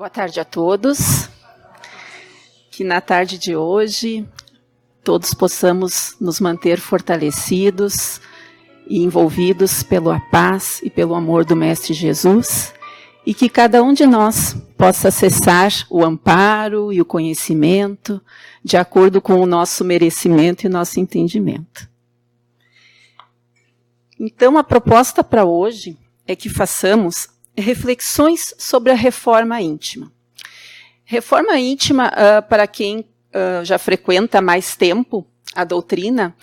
Boa tarde a todos. Que na tarde de hoje todos possamos nos manter fortalecidos e envolvidos pela paz e pelo amor do Mestre Jesus, e que cada um de nós possa acessar o amparo e o conhecimento de acordo com o nosso merecimento e nosso entendimento. Então, a proposta para hoje é que façamos reflexões sobre a reforma íntima. Reforma íntima, para quem já frequenta há mais tempo a doutrina,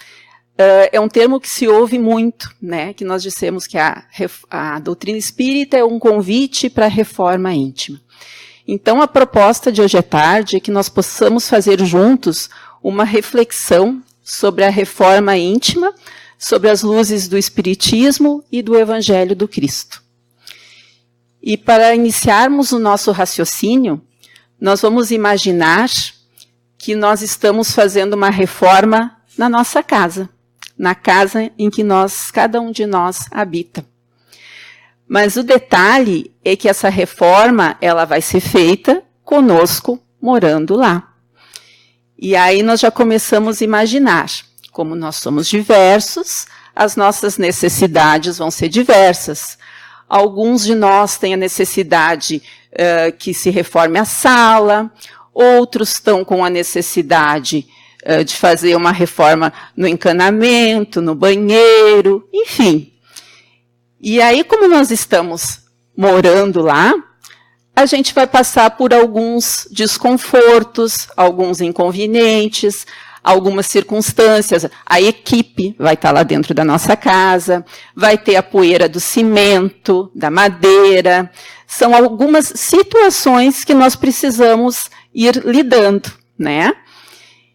é um termo que se ouve muito, né? Que nós dissemos que a doutrina espírita é um convite para a reforma íntima. Então, a proposta de hoje à tarde é que nós possamos fazer juntos uma reflexão sobre a reforma íntima, sobre as luzes do Espiritismo e do Evangelho do Cristo. E para iniciarmos o nosso raciocínio, nós vamos imaginar que nós estamos fazendo uma reforma na nossa casa, na casa em que cada um de nós habita. Mas o detalhe é que essa reforma, ela vai ser feita conosco morando lá. E aí nós já começamos a imaginar, como nós somos diversos, as nossas necessidades vão ser diversas. Alguns de nós têm a necessidade que se reforme a sala, outros estão com a necessidade de fazer uma reforma no encanamento, no banheiro, enfim. E aí, como nós estamos morando lá, a gente vai passar por alguns desconfortos, alguns inconvenientes, algumas circunstâncias. A equipe vai estar lá dentro da nossa casa, vai ter a poeira do cimento, da madeira. São algumas situações que nós precisamos ir lidando, né?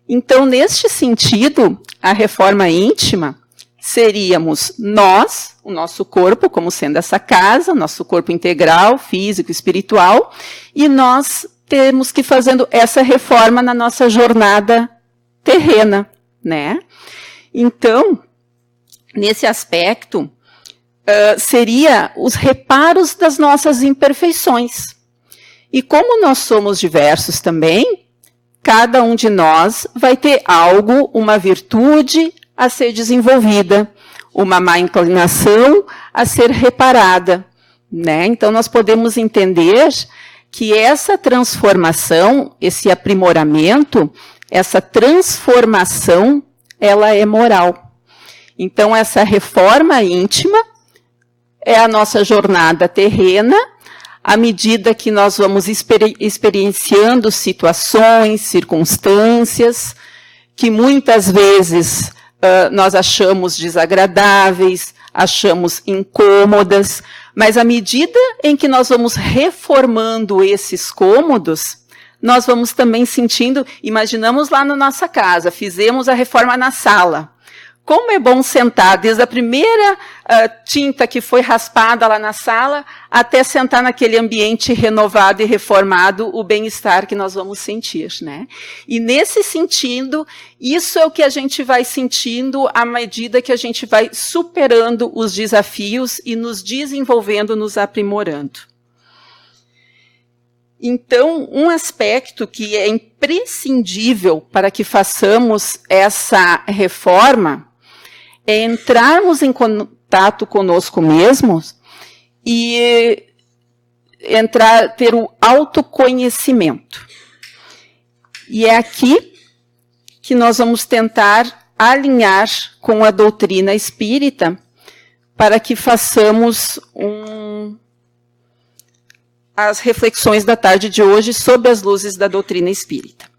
Então, neste sentido, a reforma íntima seríamos nós, o nosso corpo, como sendo essa casa, o nosso corpo integral, físico, espiritual, e nós temos que ir fazendo essa reforma na nossa jornada terrena, né? Então, nesse aspecto, seria os reparos das nossas imperfeições. E como nós somos diversos também, cada um de nós vai ter algo, uma virtude a ser desenvolvida, uma má inclinação a ser reparada, né? Então, nós podemos entender que essa transformação, esse aprimoramento, essa transformação, ela é moral. Então, essa reforma íntima é a nossa jornada terrena, à medida que nós vamos experienciando situações, circunstâncias, que muitas vezes nós achamos desagradáveis, achamos incômodas, mas à medida em que nós vamos reformando esses cômodos, nós vamos também sentindo, imaginamos lá na nossa casa, fizemos a reforma na sala. Como é bom sentar, desde a primeira tinta que foi raspada lá na sala, até sentar naquele ambiente renovado e reformado, o bem-estar que nós vamos sentir, né? E nesse sentido, isso é o que a gente vai sentindo à medida que a gente vai superando os desafios e nos desenvolvendo, nos aprimorando. Então, um aspecto que é imprescindível para que façamos essa reforma é entrarmos em contato conosco mesmos e ter o autoconhecimento. E é aqui que nós vamos tentar alinhar com a doutrina espírita para que façamos as reflexões da tarde de hoje sobre as luzes da doutrina espírita.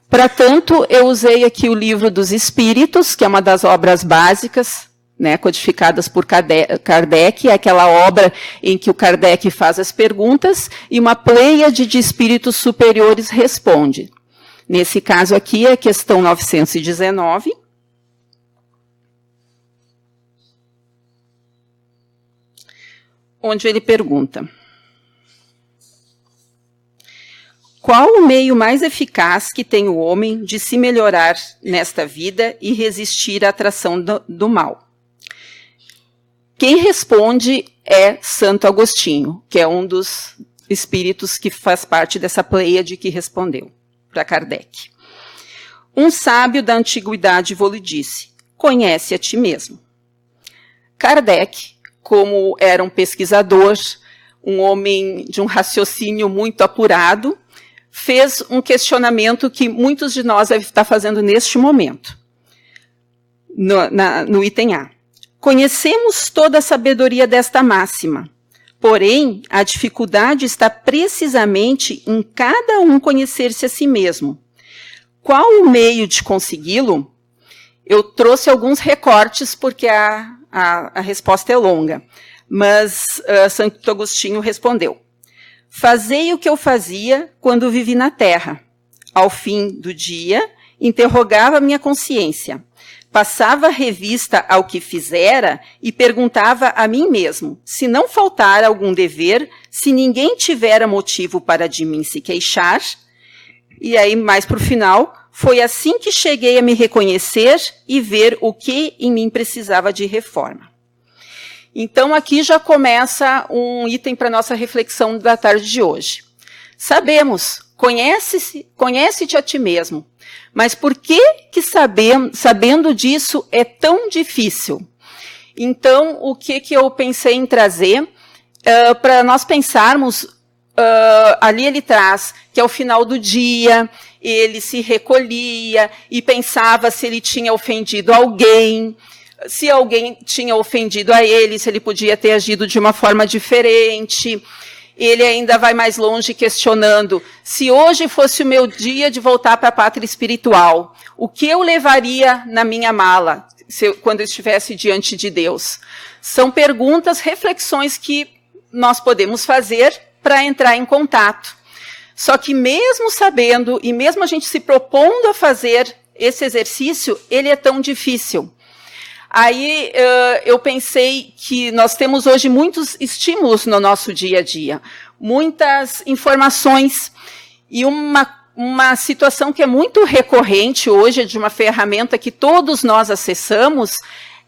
Para tanto, eu usei aqui o Livro dos Espíritos, que é uma das obras básicas, né, codificadas por Kardec, é aquela obra em que o Kardec faz as perguntas e uma pleiade de espíritos superiores responde. Nesse caso aqui é a questão 919. Onde ele pergunta: qual o meio mais eficaz que tem o homem de se melhorar nesta vida e resistir à atração do mal? Quem responde é Santo Agostinho, que é um dos espíritos que faz parte dessa pleiade que respondeu para Kardec. Um sábio da antiguidade vô-lo disse: conhece a ti mesmo. Kardec, como era um pesquisador, um homem de um raciocínio muito apurado, fez um questionamento que muitos de nós devem estar fazendo neste momento, no item A. Conhecemos toda a sabedoria desta máxima, porém, a dificuldade está precisamente em cada um conhecer-se a si mesmo. Qual o meio de consegui-lo? Eu trouxe alguns recortes, porque a resposta é longa, mas Santo Agostinho respondeu: fazei o que eu fazia quando vivi na terra. Ao fim do dia, interrogava minha consciência, passava revista ao que fizera e perguntava a mim mesmo, se não faltar algum dever, se ninguém tivera motivo para de mim se queixar. E aí, mais para o final, foi assim que cheguei a me reconhecer e ver o que em mim precisava de reforma. Então, aqui já começa um item para a nossa reflexão da tarde de hoje. Sabemos, conhece-te a ti mesmo, mas por que sabendo disso é tão difícil? Então, o que eu pensei em trazer, para nós pensarmos, ali ele traz que ao final do dia, ele se recolhia e pensava se ele tinha ofendido alguém, se alguém tinha ofendido a ele, se ele podia ter agido de uma forma diferente. Ele ainda vai mais longe questionando: se hoje fosse o meu dia de voltar para a pátria espiritual, o que eu levaria na minha mala quando eu estivesse diante de Deus? São perguntas, reflexões que nós podemos fazer para entrar em contato. Só que mesmo sabendo, e mesmo a gente se propondo a fazer esse exercício, ele é tão difícil. Aí eu pensei que nós temos hoje muitos estímulos no nosso dia a dia, muitas informações, e uma situação que é muito recorrente hoje, de uma ferramenta que todos nós acessamos,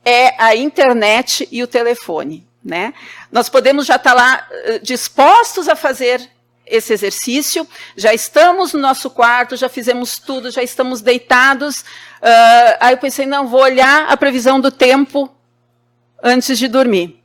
é a internet e o telefone, né? Nós podemos já estar lá dispostos a fazer esse exercício, já estamos no nosso quarto, já fizemos tudo, já estamos deitados. Aí eu pensei, não, vou olhar a previsão do tempo antes de dormir.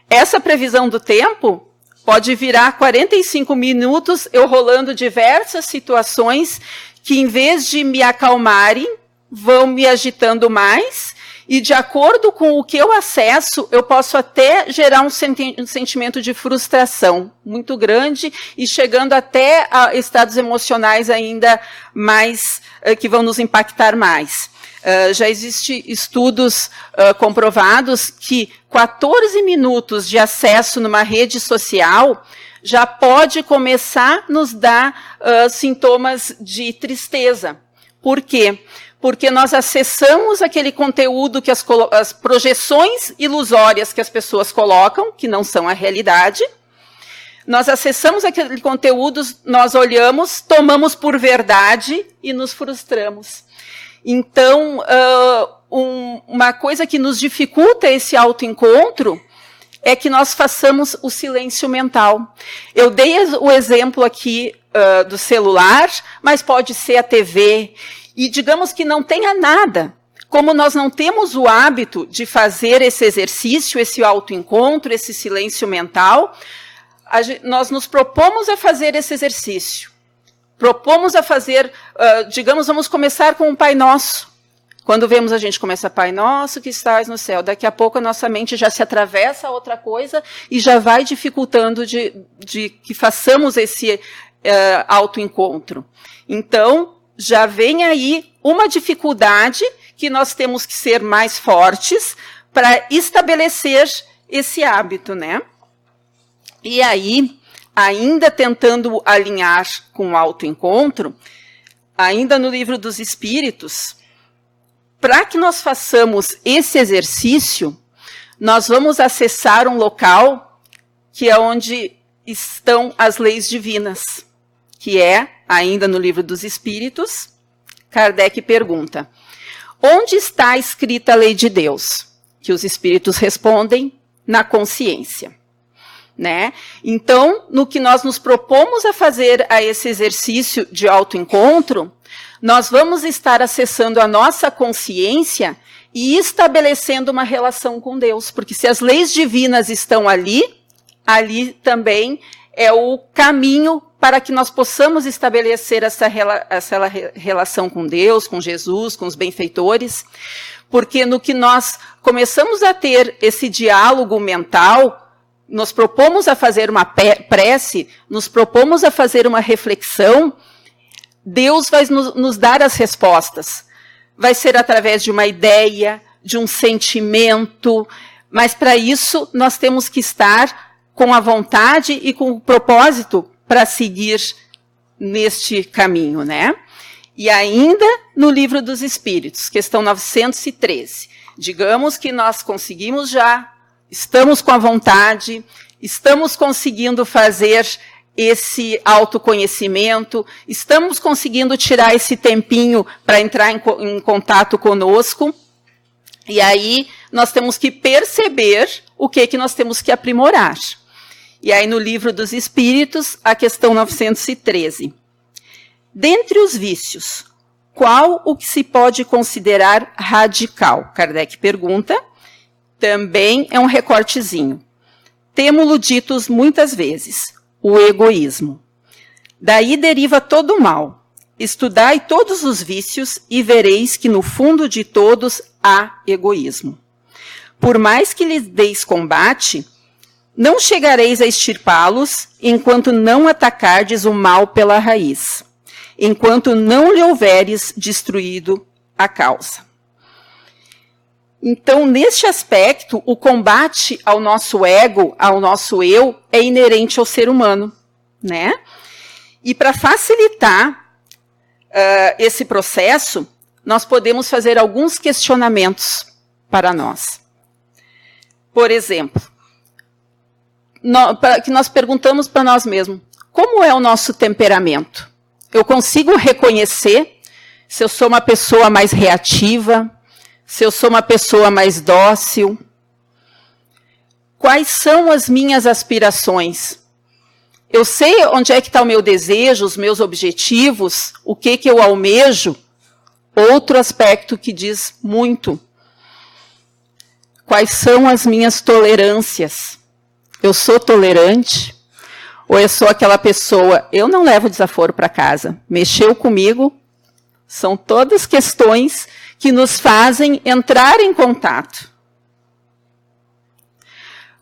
Essa previsão do tempo pode virar 45 minutos, eu rolando diversas situações que, em vez de me acalmarem, vão me agitando mais. E, de acordo com o que eu acesso, eu posso até gerar um sentimento de frustração muito grande e chegando até a estados emocionais ainda mais, que vão nos impactar mais. Já existem estudos comprovados que 14 minutos de acesso numa rede social já pode começar a nos dar sintomas de tristeza. Por quê? Porque nós acessamos aquele conteúdo que as projeções ilusórias que as pessoas colocam, que não são a realidade. Nós acessamos aquele conteúdo, nós olhamos, tomamos por verdade e nos frustramos. Então, uma coisa que nos dificulta esse autoencontro é que nós façamos o silêncio mental. Eu dei o exemplo aqui do celular, mas pode ser a TV. E digamos que não tenha nada. Como nós não temos o hábito de fazer esse exercício, esse autoencontro, esse silêncio mental, nós nos propomos a fazer esse exercício. Propomos a fazer, digamos, vamos começar com o Pai Nosso. Quando vemos a gente começa, Pai Nosso que estás no céu, daqui a pouco a nossa mente já se atravessa a outra coisa e já vai dificultando de que façamos esse autoencontro. Então, já vem aí uma dificuldade que nós temos que ser mais fortes para estabelecer esse hábito, né? E aí, ainda tentando alinhar com o autoencontro, ainda no Livro dos Espíritos, para que nós façamos esse exercício, nós vamos acessar um local que é onde estão as leis divinas, que é, ainda no Livro dos Espíritos, Kardec pergunta: onde está escrita a lei de Deus? Que os espíritos respondem: na consciência. né? Então, no que nós nos propomos a fazer a esse exercício de autoencontro, nós vamos estar acessando a nossa consciência e estabelecendo uma relação com Deus, porque se as leis divinas estão ali, ali também é o caminho para que nós possamos estabelecer essa relação com Deus, com Jesus, com os benfeitores, porque no que nós começamos a ter esse diálogo mental, nos propomos a fazer uma prece, nos propomos a fazer uma reflexão, Deus vai nos dar as respostas. Vai ser através de uma ideia, de um sentimento, mas para isso nós temos que estar com a vontade e com o propósito para seguir neste caminho, né? E ainda no Livro dos Espíritos, questão 913. Digamos que nós conseguimos já, estamos com a vontade, estamos conseguindo fazer esse autoconhecimento, estamos conseguindo tirar esse tempinho para entrar em contato conosco, e aí nós temos que perceber o que nós temos que aprimorar. E aí no Livro dos Espíritos, a questão 913. Dentre os vícios, qual o que se pode considerar radical? Kardec pergunta, também é um recortezinho. Temo-lo ditos muitas vezes, o egoísmo. Daí deriva todo o mal. Estudai todos os vícios e vereis que no fundo de todos há egoísmo. Por mais que lhes deis combate, não chegareis a extirpá-los enquanto não atacardes o mal pela raiz, enquanto não lhe houveres destruído a causa. Então, neste aspecto, o combate ao nosso ego, ao nosso eu, é inerente ao ser humano, né? E para facilitar esse processo, nós podemos fazer alguns questionamentos para nós. Por exemplo, que nós perguntamos para nós mesmos, como é o nosso temperamento? Eu consigo reconhecer se eu sou uma pessoa mais reativa, se eu sou uma pessoa mais dócil? Quais são as minhas aspirações? Eu sei onde é que está o meu desejo, os meus objetivos, o que eu almejo? Outro aspecto que diz muito. Quais são as minhas tolerâncias? Eu sou tolerante? Ou eu sou aquela pessoa, eu não levo desaforo para casa, mexeu comigo? São todas questões que nos fazem entrar em contato.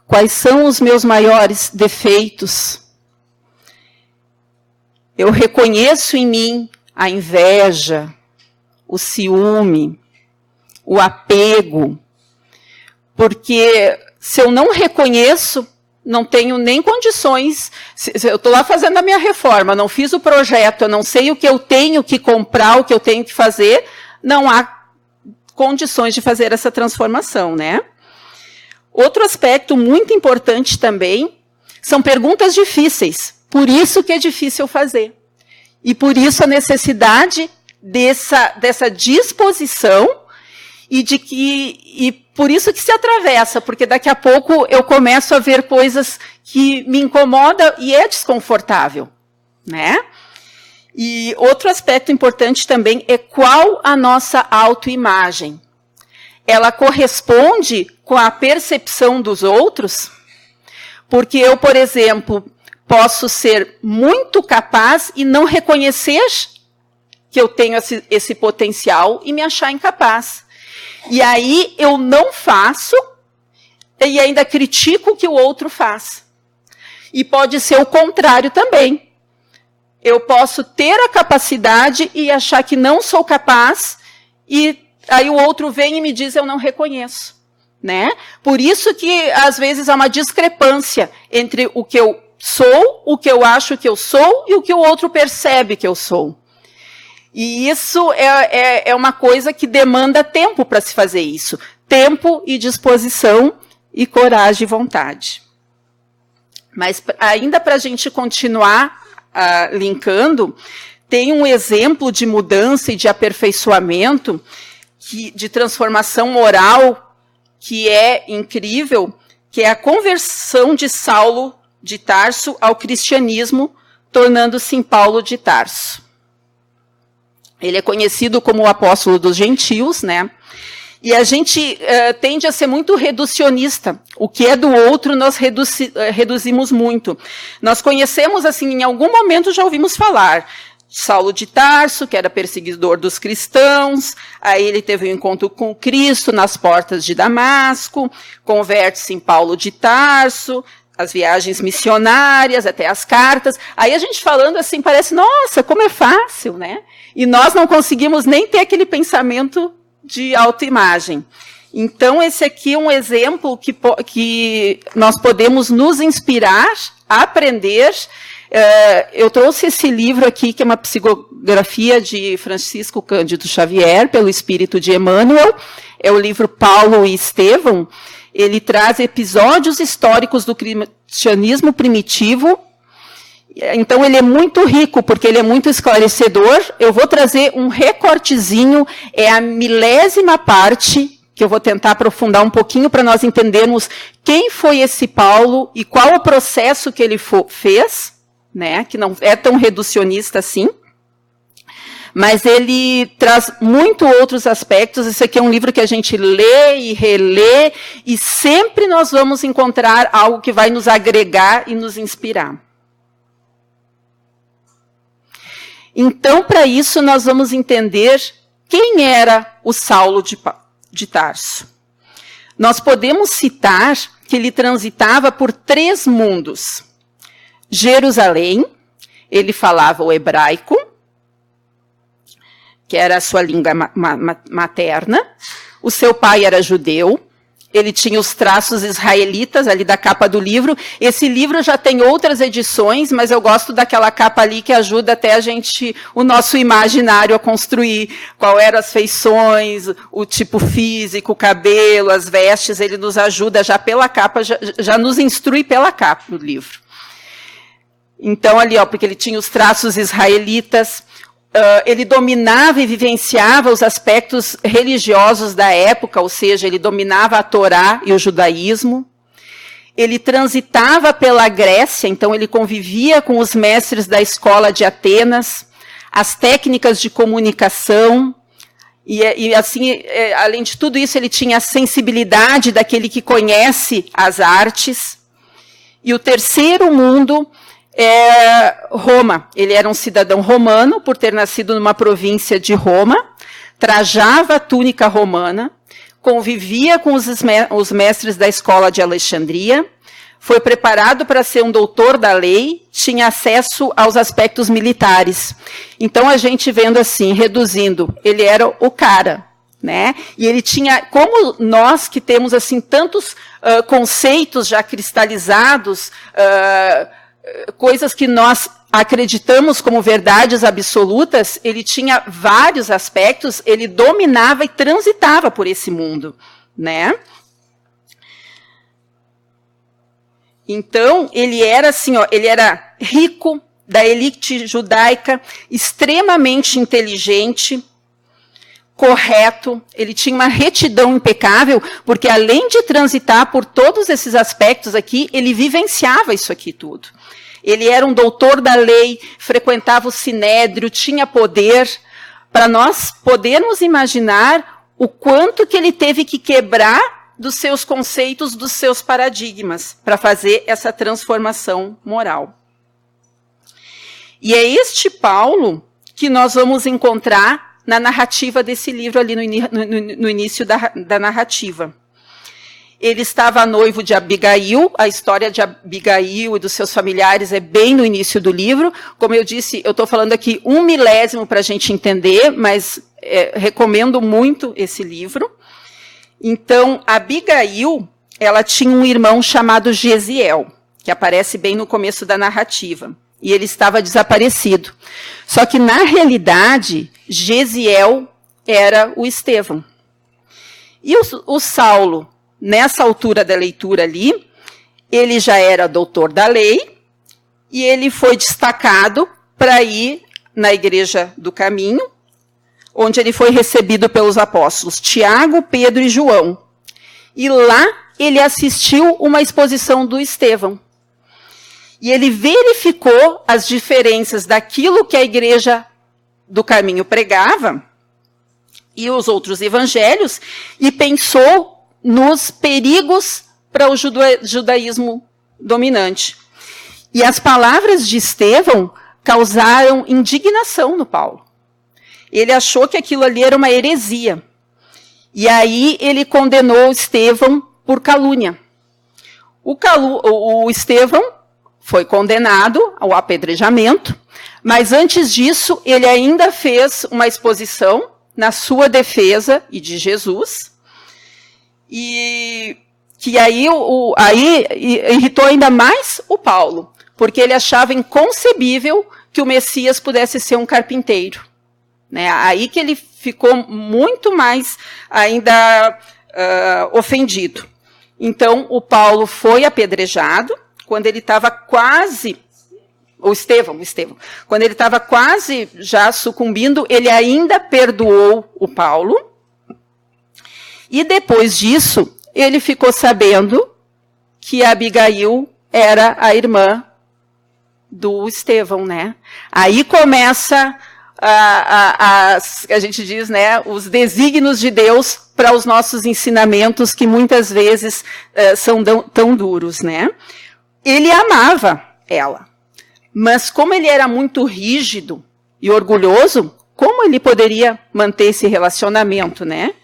Quais são os meus maiores defeitos? Eu reconheço em mim a inveja, o ciúme, o apego, porque se eu não reconheço, não tenho nem condições, eu estou lá fazendo a minha reforma, não fiz o projeto, eu não sei o que eu tenho que comprar, o que eu tenho que fazer, não há condições de fazer essa transformação, né? Outro aspecto muito importante também são perguntas difíceis, por isso que é difícil fazer. E por isso a necessidade dessa disposição e por isso que se atravessa, porque daqui a pouco eu começo a ver coisas que me incomodam e é desconfortável, né? E outro aspecto importante também é qual a nossa autoimagem. Ela corresponde com a percepção dos outros? Porque eu, por exemplo, posso ser muito capaz e não reconhecer que eu tenho esse potencial e me achar incapaz. E aí eu não faço e ainda critico o que o outro faz. E pode ser o contrário também. Eu posso ter a capacidade e achar que não sou capaz, e aí o outro vem e me diz, eu não reconheço. Né? Por isso que, às vezes, há uma discrepância entre o que eu sou, o que eu acho que eu sou, e o que o outro percebe que eu sou. E isso é uma coisa que demanda tempo para se fazer isso. Tempo e disposição e coragem e vontade. Mas ainda para a gente continuar linkando, tem um exemplo de mudança e de aperfeiçoamento, de transformação moral, que é incrível, que é a conversão de Saulo de Tarso ao cristianismo, tornando-se em Paulo de Tarso. Ele é conhecido como o apóstolo dos gentios, né? E a gente tende a ser muito reducionista. O que é do outro nós reduzimos muito. Nós conhecemos, assim, em algum momento já ouvimos falar. Saulo de Tarso, que era perseguidor dos cristãos, aí ele teve um encontro com Cristo nas portas de Damasco, converte-se em Paulo de Tarso, as viagens missionárias, até as cartas. Aí a gente falando assim, parece, nossa, como é fácil, né? E nós não conseguimos nem ter aquele pensamento de autoimagem. Então, esse aqui é um exemplo que nós podemos nos inspirar, aprender. Eu trouxe esse livro aqui, que é uma psicografia de Francisco Cândido Xavier, pelo Espírito de Emmanuel. É o livro Paulo e Estevão. Ele traz episódios históricos do cristianismo primitivo. Então, ele é muito rico, porque ele é muito esclarecedor. Eu vou trazer um recortezinho, é a milésima parte, que eu vou tentar aprofundar um pouquinho para nós entendermos quem foi esse Paulo e qual o processo que ele fez, né, que não é tão reducionista assim. Mas ele traz muito outros aspectos. Esse aqui é um livro que a gente lê e relê, e sempre nós vamos encontrar algo que vai nos agregar e nos inspirar. Então, para isso, nós vamos entender quem era o Saulo de Tarso. Nós podemos citar que ele transitava por 3 mundos. Jerusalém, ele falava o hebraico, que era a sua língua materna. O seu pai era judeu. Ele tinha os traços israelitas ali da capa do livro. Esse livro já tem outras edições, mas eu gosto daquela capa ali que ajuda até o nosso imaginário a construir qual eram as feições, o tipo físico, o cabelo, as vestes. Ele nos ajuda já pela capa, já nos instrui pela capa do livro. Então, ali, ó, porque ele tinha os traços israelitas. Ele dominava e vivenciava os aspectos religiosos da época, ou seja, ele dominava a Torá e o judaísmo. Ele transitava pela Grécia, então ele convivia com os mestres da escola de Atenas, as técnicas de comunicação, e assim, além de tudo isso, ele tinha a sensibilidade daquele que conhece as artes. E o terceiro mundo é Roma. Ele era um cidadão romano, por ter nascido numa província de Roma, trajava a túnica romana, convivia com os mestres da escola de Alexandria, foi preparado para ser um doutor da lei, tinha acesso aos aspectos militares. Então, a gente vendo assim, reduzindo, ele era o cara, né? E ele tinha, como nós que temos assim tantos conceitos já cristalizados, coisas que nós acreditamos como verdades absolutas, ele tinha vários aspectos, ele dominava e transitava por esse mundo, né? Então, ele era assim, ó, ele era rico, da elite judaica, extremamente inteligente, correto, ele tinha uma retidão impecável, porque além de transitar por todos esses aspectos aqui, ele vivenciava isso aqui tudo. Ele era um doutor da lei, frequentava o sinédrio, tinha poder, para nós podermos imaginar o quanto que ele teve que quebrar dos seus conceitos, dos seus paradigmas, para fazer essa transformação moral. E é este Paulo que nós vamos encontrar na narrativa desse livro, ali no início da narrativa. Ele estava noivo de Abigail, a história de Abigail e dos seus familiares é bem no início do livro. Como eu disse, eu estou falando aqui 1/1000 para a gente entender, mas recomendo muito esse livro. Então, Abigail, ela tinha um irmão chamado Gesiel, que aparece bem no começo da narrativa. E ele estava desaparecido. Só que, na realidade, Gesiel era o Estevão. E o Saulo, nessa altura da leitura ali, ele já era doutor da lei, e ele foi destacado para ir na Igreja do Caminho, onde ele foi recebido pelos apóstolos Tiago, Pedro e João. E lá ele assistiu uma exposição do Estevão. E ele verificou as diferenças daquilo que a igreja do caminho pregava e os outros evangelhos, e pensou nos perigos para o judaísmo dominante. E as palavras de Estevão causaram indignação no Paulo. Ele achou que aquilo ali era uma heresia. E aí ele condenou Estevão por calúnia. O Estevão foi condenado ao apedrejamento, mas antes disso ele ainda fez uma exposição na sua defesa e de Jesus, e que aí irritou ainda mais o Paulo, porque ele achava inconcebível que o Messias pudesse ser um carpinteiro. Né? Aí que ele ficou muito mais ainda ofendido. Então, o Paulo foi apedrejado, quando ele estava quase... O Estevão, quando ele estava quase já sucumbindo, ele ainda perdoou o Paulo. E depois disso, ele ficou sabendo que Abigail era a irmã do Estevão, né? Aí começa a gente diz, né, os desígnios de Deus para os nossos ensinamentos, que muitas vezes são tão duros, né? Ele amava ela. Mas como ele era muito rígido e orgulhoso, como ele poderia manter esse relacionamento, né?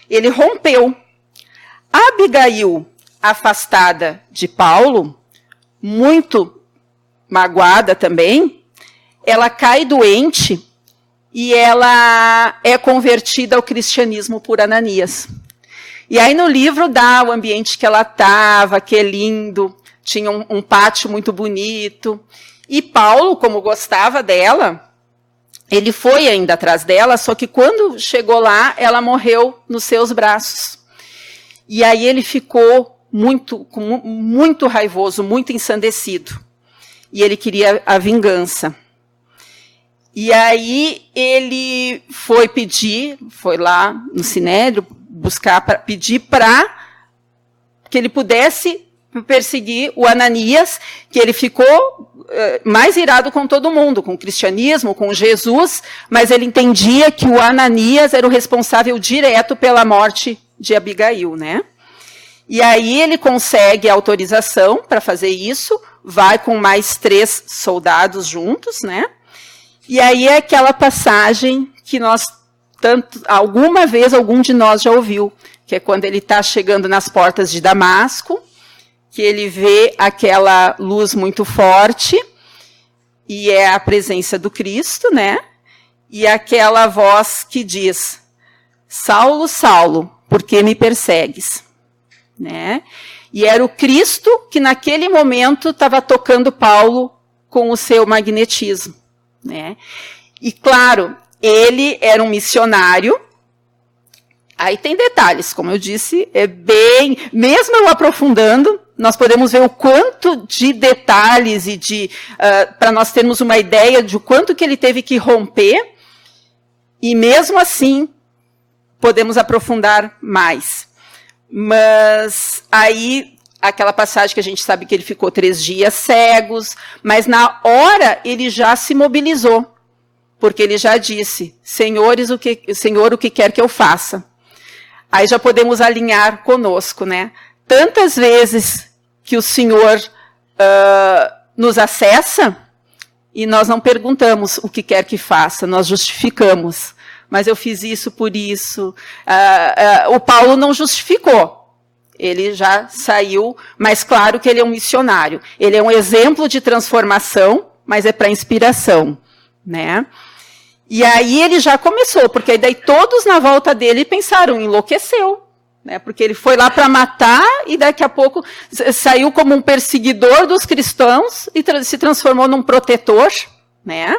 Ele rompeu. Abigail, afastada de Paulo, muito magoada também, ela cai doente e ela é convertida ao cristianismo por Ananias. E aí no livro dá o ambiente que ela estava, que é lindo, tinha um pátio muito bonito. E Paulo, como gostava dela, ele foi ainda atrás dela, só que quando chegou lá, ela morreu nos seus braços. E aí ele ficou muito raivoso, muito ensandecido. E ele queria a vingança. E aí ele foi lá no Sinédrio, pedir para que ele pudesse perseguir o Ananias, que ele ficou mais irado com todo mundo, com o cristianismo, com Jesus, mas ele entendia que o Ananias era o responsável direto pela morte de Abigail, né? E aí ele consegue a autorização para fazer isso, vai com mais 3 soldados juntos, né? E aí é aquela passagem que alguma vez algum de nós já ouviu, que é quando ele está chegando nas portas de Damasco, que ele vê aquela luz muito forte, e é a presença do Cristo, né? E aquela voz que diz, Saulo, Saulo, por que me persegues? Né? E era o Cristo que naquele momento estava tocando Paulo com o seu magnetismo. Né? E claro, ele era um missionário. Aí tem detalhes, como eu disse, mesmo eu aprofundando, nós podemos ver o quanto de detalhes e para nós termos uma ideia de o quanto que ele teve que romper, e mesmo assim podemos aprofundar mais. Mas aí, aquela passagem que a gente sabe que ele ficou 3 dias cegos, mas na hora ele já se mobilizou, porque ele já disse, Senhor, o que quer que eu faça? Aí já podemos alinhar conosco, né? Tantas vezes que o Senhor nos acessa e nós não perguntamos o que quer que faça, nós justificamos. Mas eu fiz isso por isso. O Paulo não justificou. Ele já saiu, mas claro que ele é um missionário. Ele é um exemplo de transformação, mas é para inspiração, né? E aí ele já começou, porque daí todos na volta dele pensaram, enlouqueceu, né? Porque ele foi lá para matar e daqui a pouco saiu como um perseguidor dos cristãos e se transformou num protetor, né?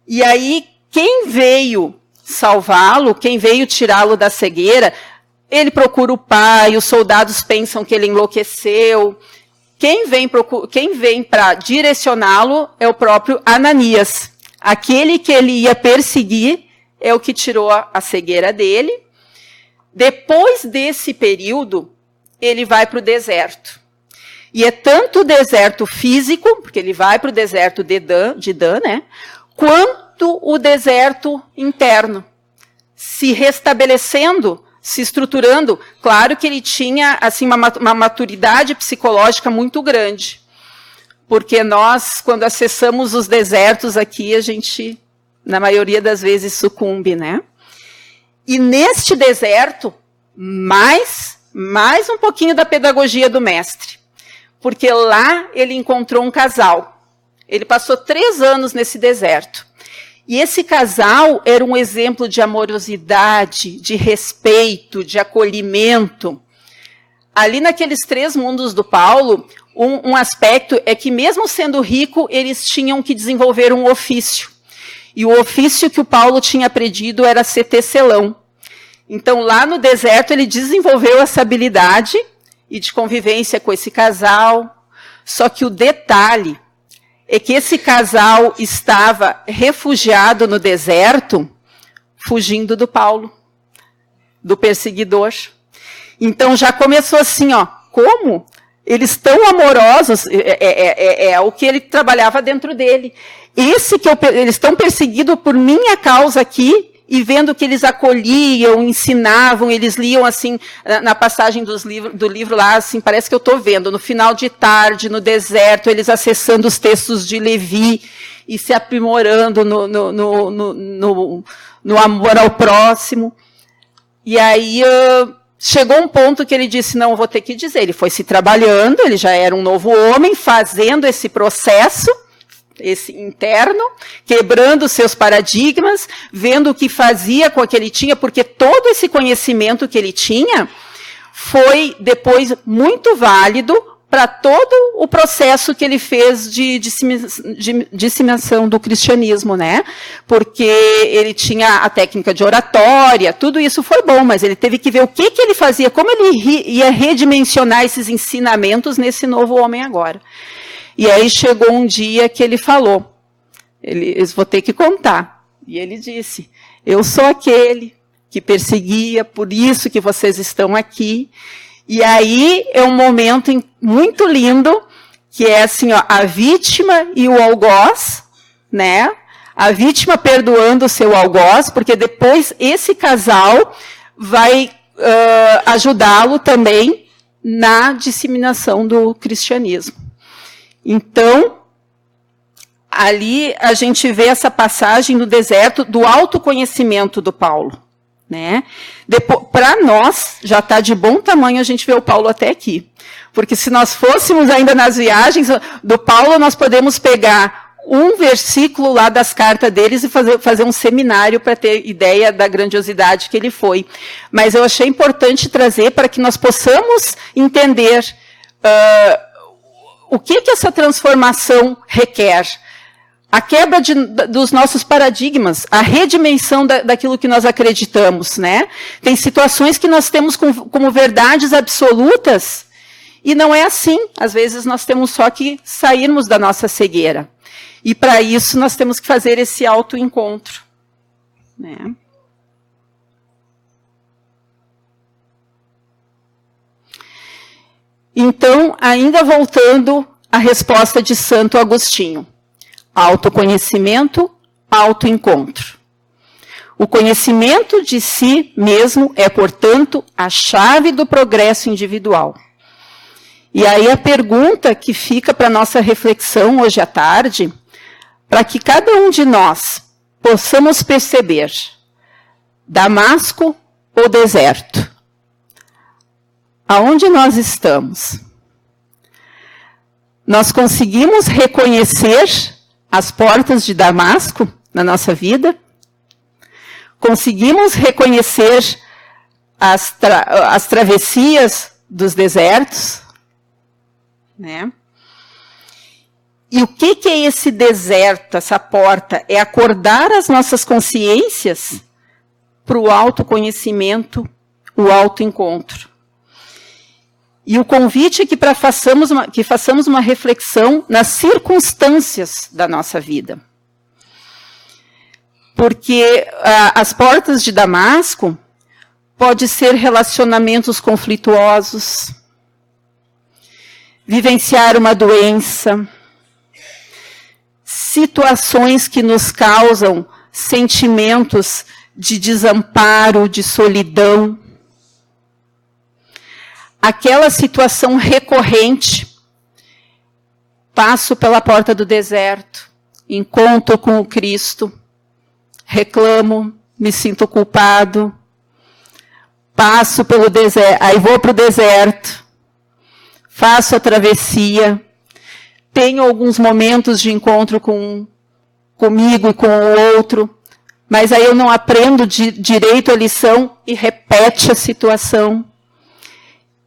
E aí quem veio salvá-lo, quem veio tirá-lo da cegueira, ele procura o pai, os soldados pensam que ele enlouqueceu. Quem vem para direcioná-lo é o próprio Ananias. Aquele que ele ia perseguir é o que tirou a cegueira dele. Depois desse período, ele vai para o deserto. E é tanto o deserto físico, porque ele vai para o deserto de Dan, né, quanto o deserto interno, se restabelecendo, se estruturando. Claro que ele tinha assim, uma maturidade psicológica muito grande, porque nós, quando acessamos os desertos aqui, a gente, na maioria das vezes, sucumbe, né? E neste deserto, mais um pouquinho da pedagogia do mestre, porque lá ele encontrou um casal. Ele passou 3 anos nesse deserto. E esse casal era um exemplo de amorosidade, de respeito, de acolhimento. Ali naqueles 3 mundos do Paulo, um aspecto é que, mesmo sendo rico, eles tinham que desenvolver um ofício. E o ofício que o Paulo tinha aprendido era ser tecelão. Então, lá no deserto, ele desenvolveu essa habilidade e de convivência com esse casal. Só que o detalhe é que esse casal estava refugiado no deserto, fugindo do Paulo, do perseguidor. Então, já começou assim, ó, como eles tão amorosos, é o que ele trabalhava dentro dele. Eles estão perseguidos por minha causa aqui, e vendo que eles acolhiam, ensinavam, eles liam assim, na passagem do livro lá, assim, parece que eu estou vendo, no final de tarde, no deserto, eles acessando os textos de Levi e se aprimorando no amor ao próximo. E aí chegou um ponto que ele disse, não, eu vou ter que dizer, ele foi se trabalhando, ele já era um novo homem, fazendo esse processo, esse interno, quebrando seus paradigmas, vendo o que fazia com o que ele tinha, porque todo esse conhecimento que ele tinha foi depois muito válido para todo o processo que ele fez de disseminação do cristianismo, né? Porque ele tinha a técnica de oratória, tudo isso foi bom, mas ele teve que ver o que ele fazia, como ele ia redimensionar esses ensinamentos nesse novo homem agora. E aí chegou um dia que ele falou, eles vou ter que contar. E ele disse, eu sou aquele que perseguia, por isso que vocês estão aqui. E aí é um momento muito lindo, que é assim, ó, a vítima e o algoz, né? A vítima perdoando o seu algoz, porque depois esse casal vai ajudá-lo também na disseminação do cristianismo. Então, ali a gente vê essa passagem no deserto do autoconhecimento do Paulo, né? Para nós, já está de bom tamanho a gente ver o Paulo até aqui. Porque se nós fôssemos ainda nas viagens do Paulo, nós podemos pegar um versículo lá das cartas deles e fazer um seminário para ter ideia da grandiosidade que ele foi. Mas eu achei importante trazer para que nós possamos entender o que essa transformação requer? A quebra dos nossos paradigmas, a redimensão daquilo que nós acreditamos, né? Tem situações que nós temos como verdades absolutas e não é assim. Às vezes nós temos só que sairmos da nossa cegueira. E para isso nós temos que fazer esse autoencontro, né? Então, ainda voltando à resposta de Santo Agostinho. Autoconhecimento, autoencontro. O conhecimento de si mesmo é, portanto, a chave do progresso individual. E aí a pergunta que fica para a nossa reflexão hoje à tarde, para que cada um de nós possamos perceber, Damasco ou deserto? Aonde nós estamos? Nós conseguimos reconhecer as portas de Damasco na nossa vida? Conseguimos reconhecer as travessias dos desertos? Né? E o que é esse deserto, essa porta? É acordar as nossas consciências para o autoconhecimento, o autoencontro. E o convite é que façamos uma reflexão nas circunstâncias da nossa vida. Porque as portas de Damasco pode ser relacionamentos conflituosos, vivenciar uma doença, situações que nos causam sentimentos de desamparo, de solidão. Aquela situação recorrente, passo pela porta do deserto, encontro com o Cristo, reclamo, me sinto culpado, passo pelo deserto, aí vou para o deserto, faço a travessia, tenho alguns momentos de encontro comigo e com o outro, mas aí eu não aprendo direito a lição e repete a situação.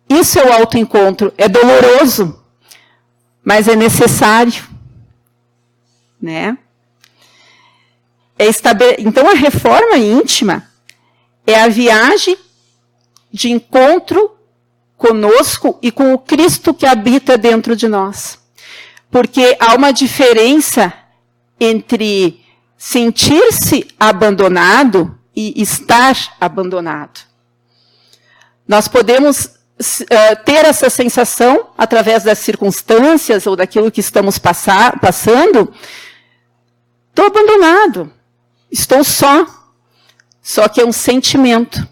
Isso é o autoencontro. É doloroso, mas é necessário. Né? Então, a reforma íntima é a viagem de encontro conosco e com o Cristo que habita dentro de nós. Porque há uma diferença entre sentir-se abandonado e estar abandonado. Nós podemos ter essa sensação através das circunstâncias ou daquilo que estamos passando. Estou abandonado, estou só. Só que é um sentimento.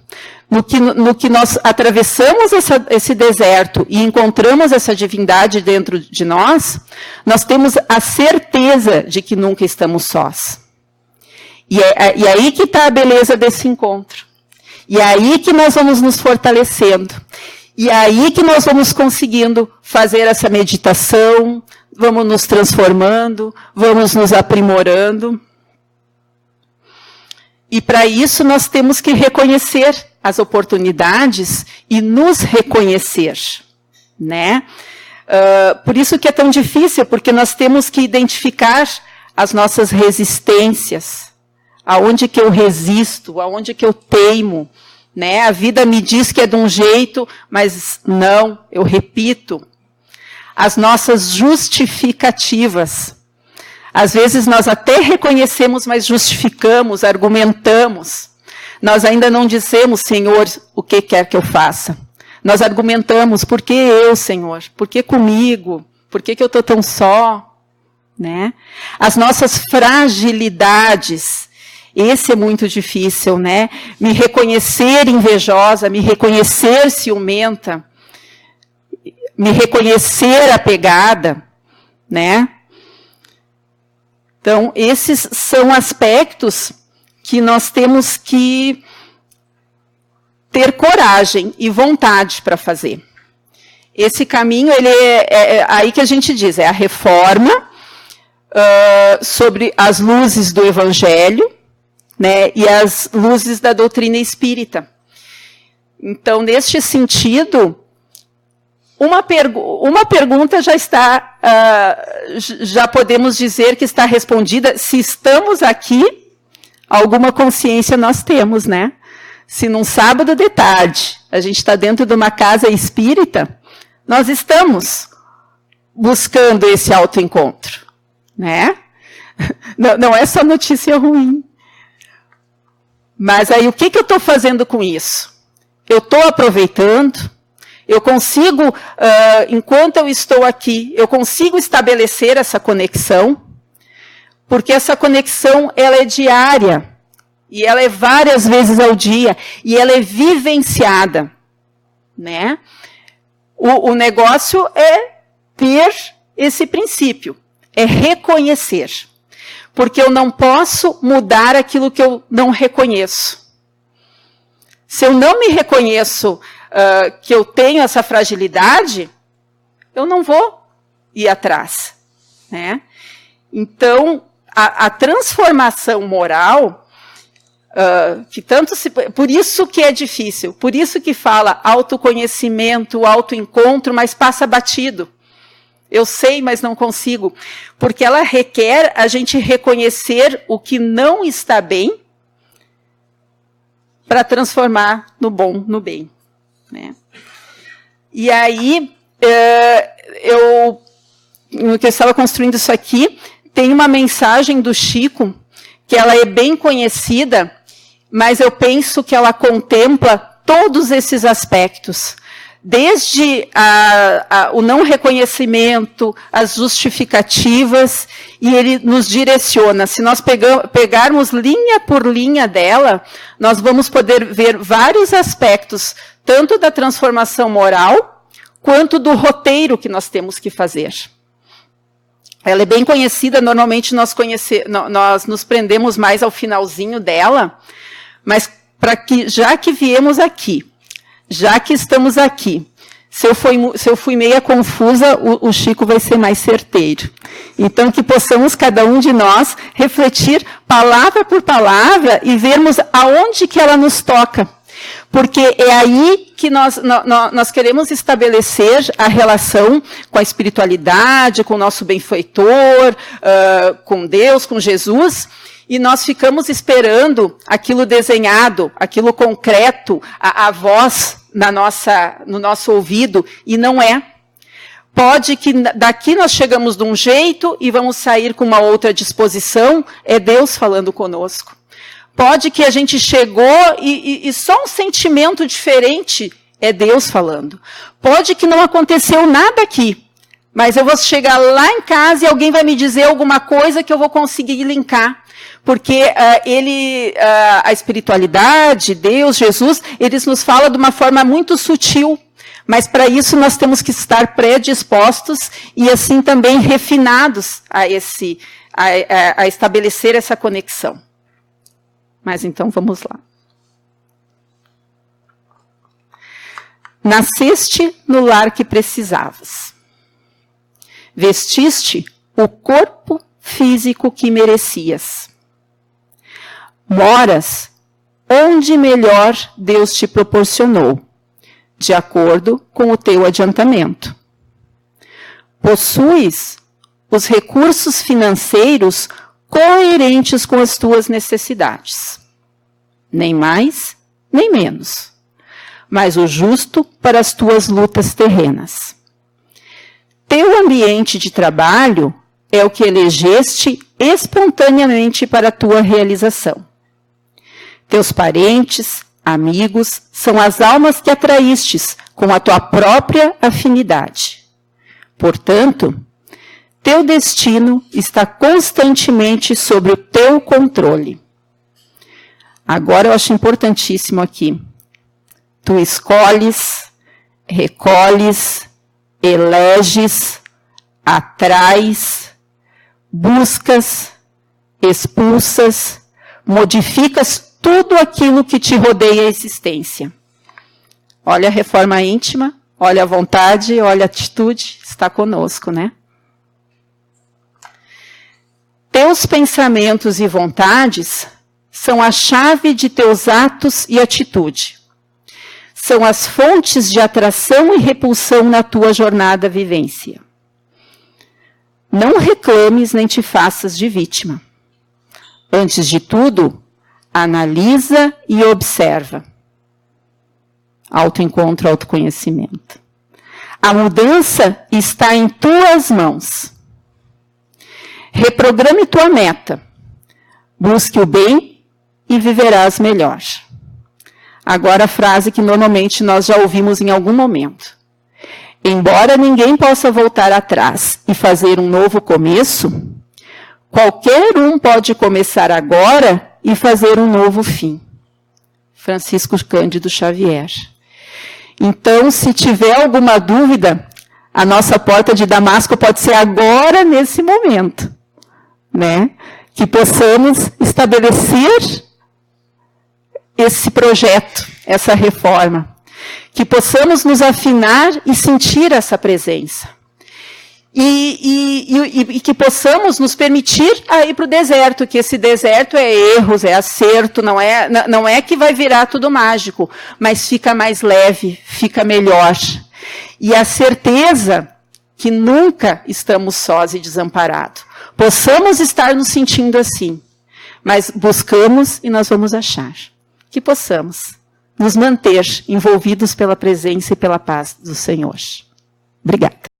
No que nós atravessamos esse deserto e encontramos essa divindade dentro de nós, nós temos a certeza de que nunca estamos sós. E aí que está a beleza desse encontro. E aí que nós vamos nos fortalecendo. E aí que nós vamos conseguindo fazer essa meditação, vamos nos transformando, vamos nos aprimorando. E para isso nós temos que reconhecer as oportunidades e nos reconhecer, né? Por isso que é tão difícil, porque nós temos que identificar as nossas resistências, aonde que eu resisto, aonde que eu teimo, né? A vida me diz que é de um jeito, mas não, eu repito. As nossas justificativas. Às vezes nós até reconhecemos, mas justificamos, argumentamos. Nós ainda não dissemos, Senhor, o que quer que eu faça. Nós argumentamos, por que eu, Senhor? Por que comigo? Por que eu estou tão só? Né? As nossas fragilidades. Esse é muito difícil, né? Me reconhecer invejosa, me reconhecer ciumenta, me reconhecer apegada, né? Então, esses são aspectos que nós temos que ter coragem e vontade para fazer. Esse caminho, ele é aí que a gente diz, é a reforma sobre as luzes do Evangelho, né, e as luzes da doutrina espírita. Então, neste sentido, uma pergunta já está, já podemos dizer que está respondida. Se estamos aqui, alguma consciência nós temos, né? Se num sábado de tarde a gente está dentro de uma casa espírita, nós estamos buscando esse autoencontro, né? Não é só notícia ruim. Mas aí o que eu estou fazendo com isso? Eu estou aproveitando, eu consigo, enquanto eu estou aqui, eu consigo estabelecer essa conexão, porque essa conexão ela é diária, e ela é várias vezes ao dia, e ela é vivenciada, né? O negócio é ter esse princípio, é reconhecer. Porque eu não posso mudar aquilo que eu não reconheço. Se eu não me reconheço que eu tenho essa fragilidade, eu não vou ir atrás. Né? Então, a transformação moral, que tanto por isso que é difícil, por isso que fala autoconhecimento, autoencontro, mas passa batido. Eu sei, mas não consigo. Porque ela requer a gente reconhecer o que não está bem para transformar no bom, no bem. Né? E aí, no que eu estava construindo isso aqui, tem uma mensagem do Chico, que ela é bem conhecida, mas eu penso que ela contempla todos esses aspectos desde o não reconhecimento, as justificativas, e ele nos direciona. Se nós pegarmos linha por linha dela, nós vamos poder ver vários aspectos, tanto da transformação moral, quanto do roteiro que nós temos que fazer. Ela é bem conhecida, normalmente nós nos prendemos mais ao finalzinho dela, mas já que viemos aqui, já que estamos aqui, se eu fui meia confusa, o Chico vai ser mais certeiro. Então, que possamos, cada um de nós, refletir palavra por palavra e vermos aonde que ela nos toca. Porque é aí que nós queremos estabelecer a relação com a espiritualidade, com o nosso benfeitor, com Deus, com Jesus, e nós ficamos esperando aquilo desenhado, aquilo concreto, a voz no nosso ouvido, e não é. Pode que daqui nós chegamos de um jeito e vamos sair com uma outra disposição, é Deus falando conosco. Pode que a gente chegou e só um sentimento diferente, é Deus falando. Pode que não aconteceu nada aqui, mas eu vou chegar lá em casa e alguém vai me dizer alguma coisa que eu vou conseguir linkar. Porque a espiritualidade, Deus, Jesus, eles nos falam de uma forma muito sutil. Mas para isso nós temos que estar predispostos e assim também refinados a estabelecer essa conexão. Mas então vamos lá. Nasceste no lar que precisavas. Vestiste o corpo físico que merecias. Moras onde melhor Deus te proporcionou, de acordo com o teu adiantamento. Possuis os recursos financeiros coerentes com as tuas necessidades. Nem mais, nem menos. Mas o justo para as tuas lutas terrenas. Teu ambiente de trabalho é o que elegeste espontaneamente para a tua realização. Teus parentes, amigos, são as almas que atraístes com a tua própria afinidade. Portanto, teu destino está constantemente sob o teu controle. Agora eu acho importantíssimo aqui. Tu escolhes, recolhes, eleges, atrais, buscas, expulsas, modificas tudo aquilo que te rodeia a existência. Olha a reforma íntima, olha a vontade, olha a atitude, está conosco, né? Teus pensamentos e vontades são a chave de teus atos e atitude. São as fontes de atração e repulsão na tua jornada vivência. Não reclames nem te faças de vítima. Antes de tudo, analisa e observa. Autoencontro, autoconhecimento. A mudança está em tuas mãos. Reprograme tua meta. Busque o bem e viverás melhor. Agora a frase que normalmente nós já ouvimos em algum momento. Embora ninguém possa voltar atrás e fazer um novo começo, qualquer um pode começar agora e fazer um novo fim. Francisco Cândido Xavier. Então, se tiver alguma dúvida, a nossa porta de Damasco pode ser agora, nesse momento, né? Que possamos estabelecer esse projeto, essa reforma. Que possamos nos afinar e sentir essa presença. E que possamos nos permitir ir para o deserto, que esse deserto é erros, é acerto, não é que vai virar tudo mágico, mas fica mais leve, fica melhor. E a certeza que nunca estamos sós e desamparados. Possamos estar nos sentindo assim, mas buscamos e nós vamos achar. Que possamos nos manter envolvidos pela presença e pela paz do Senhor. Obrigada.